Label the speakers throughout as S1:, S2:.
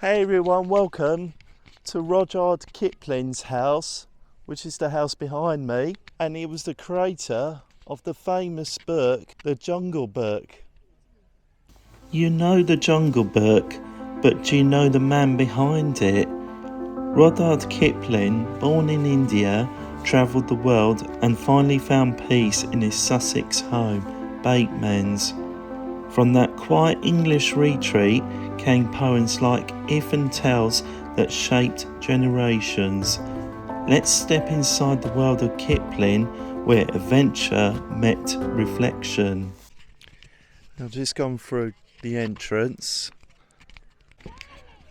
S1: Hey everyone, welcome to Rudyard Kipling's house, which is the house behind me, and he was the creator of the famous book, The Jungle Book. You know The Jungle Book, but do you know the man behind it? Rudyard Kipling, born in India, travelled the world and finally found peace in his Sussex home, Bateman's. From that quiet English retreat came poems like If and Tales that shaped generations. Let's step inside the world of Kipling, where adventure met reflection. I've just gone through the entrance.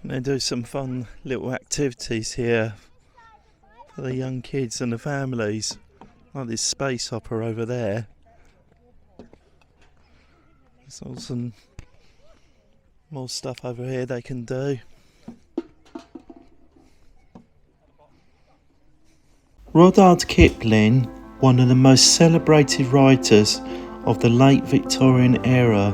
S1: And they do some fun little activities here for the young kids and the families, like this space opera over there. There's also some more stuff over here they can do. Rudyard Kipling, one of the most celebrated writers of the late Victorian era,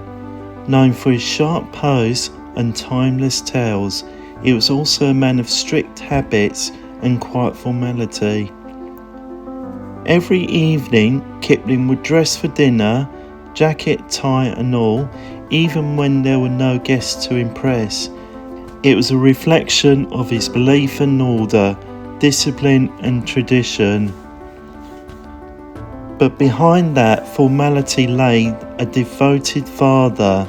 S1: known for his sharp prose and timeless tales, he was also a man of strict habits and quiet formality. Every evening, Kipling would dress for dinner, jacket, tie and all, even when there were no guests to impress. It was a reflection of his belief in order, discipline and tradition. But behind that formality lay a devoted father.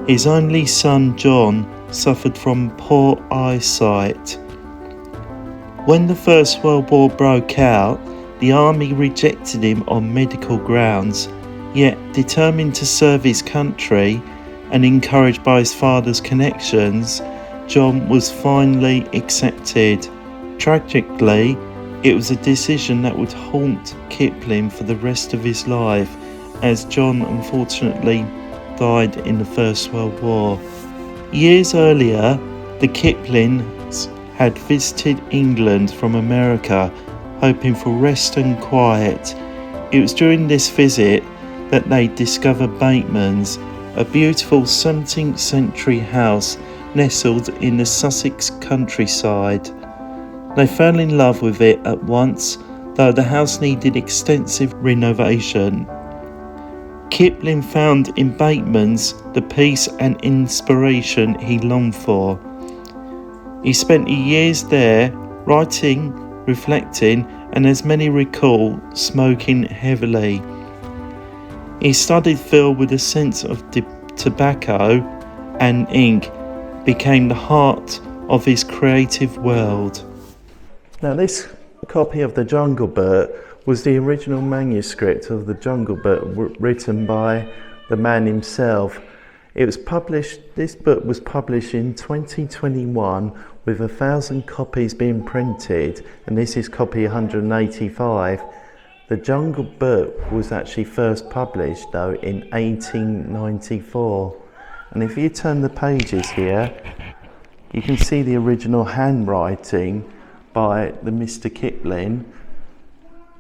S1: His only son John suffered from poor eyesight. When the First World War broke out, the army rejected him on medical grounds. Yet, determined to serve his country and encouraged by his father's connections, John was finally accepted. Tragically, it was a decision that would haunt Kipling for the rest of his life, as John unfortunately died in the First World War. Years earlier, the Kiplings had visited England from America, hoping for rest and quiet. It was during this visit that they discovered Bateman's, a beautiful 17th century house nestled in the Sussex countryside. They fell in love with it at once, though the house needed extensive renovation. Kipling found in Bateman's the peace and inspiration he longed for. He spent years there, writing, reflecting, and as many recall, smoking heavily. He studied filled with a sense of tobacco and ink, became the heart of his creative world. Now this copy of the Jungle Book was the original manuscript of the Jungle Book written by the man himself. This book was published in 2021 with 1,000 copies being printed, and this is copy 185. The Jungle Book was actually first published though in 1894, and if you turn the pages here, you can see the original handwriting by the Mr. Kipling,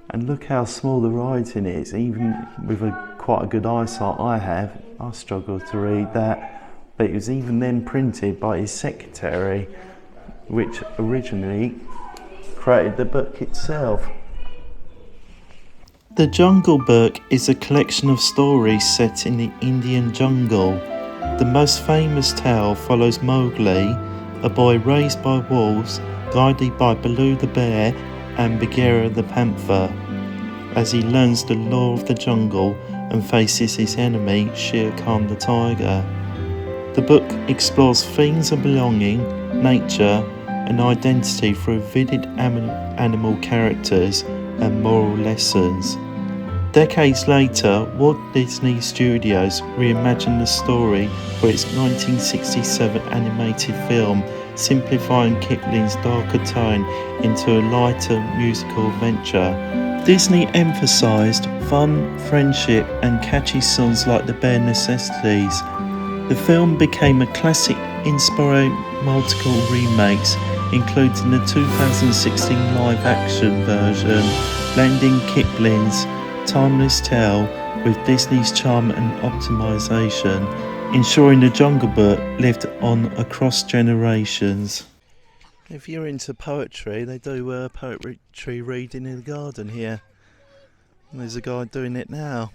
S1: and look how small the writing is. Even with quite a good eyesight I struggle to read that, but it was even then printed by his secretary, which originally created the book itself. The Jungle Book is a collection of stories set in the Indian jungle. The most famous tale follows Mowgli, a boy raised by wolves, guided by Baloo the bear and Bagheera the panther, as he learns the law of the jungle and faces his enemy Shere Khan the tiger. The book explores themes of belonging, nature and identity through vivid animal characters and moral lessons. Decades later, Walt Disney Studios reimagined the story for its 1967 animated film, simplifying Kipling's darker tone into a lighter musical adventure. Disney emphasised fun, friendship and catchy songs like The Bare Necessities. The film became a classic, inspiring multiple remakes, including the 2016 live-action version, blending Kipling's timeless tale with Disney's charm and optimisation. ensuring the Jungle Book lived on across generations. If you're into poetry, they do poetry reading in the garden here. And there's a guy doing it now.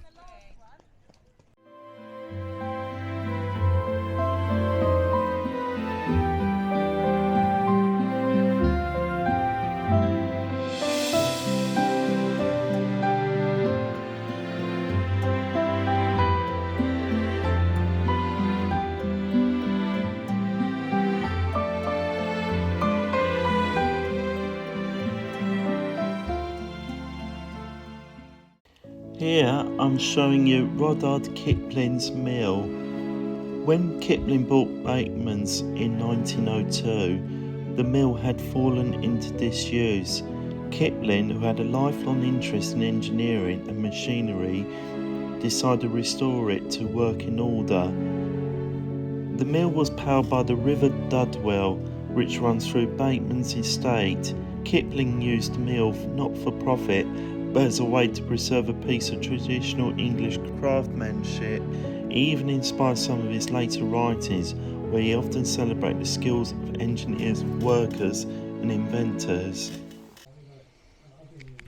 S1: Here I'm showing you Rudyard Kipling's mill. When Kipling bought Bateman's in 1902, the mill had fallen into disuse. Kipling, who had a lifelong interest in engineering and machinery, decided to restore it to working order. The mill was powered by the River Dudwell, which runs through Bateman's estate. Kipling used the mill not for profit, but as a way to preserve a piece of traditional English craftsmanship. He even inspired some of his later writings, where he often celebrated the skills of engineers, workers and inventors.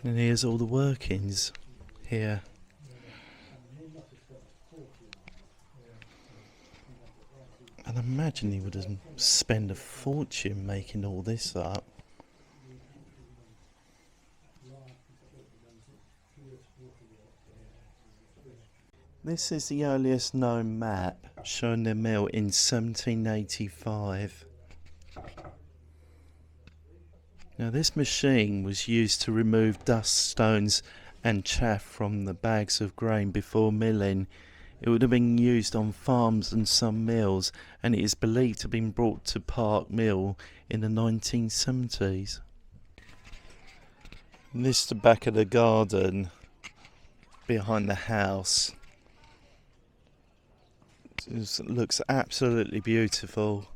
S1: And here's all the workings here. And I imagine he would have spent a fortune making all this up. This is the earliest known map, showing the mill in 1785. Now this machine was used to remove dust, stones and chaff from the bags of grain before milling. It would have been used on farms and some mills, and it is believed to have been brought to Park Mill in the 1970s. And this is the back of the garden behind the house. It looks absolutely beautiful.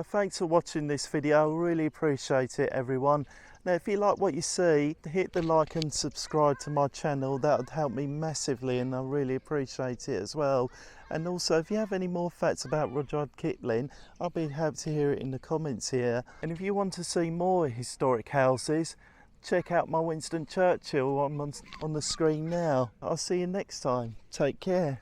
S1: Thanks for watching this video, I really appreciate it everyone. Now if you like what you see, hit the like and subscribe to my channel, that would help me massively and I really appreciate it as well. And also if you have any more facts about Rudyard Kipling, I'll be happy to hear it in the comments here. And if you want to see more historic houses, check out my Winston Churchill on the screen now. I'll see you next time, take care.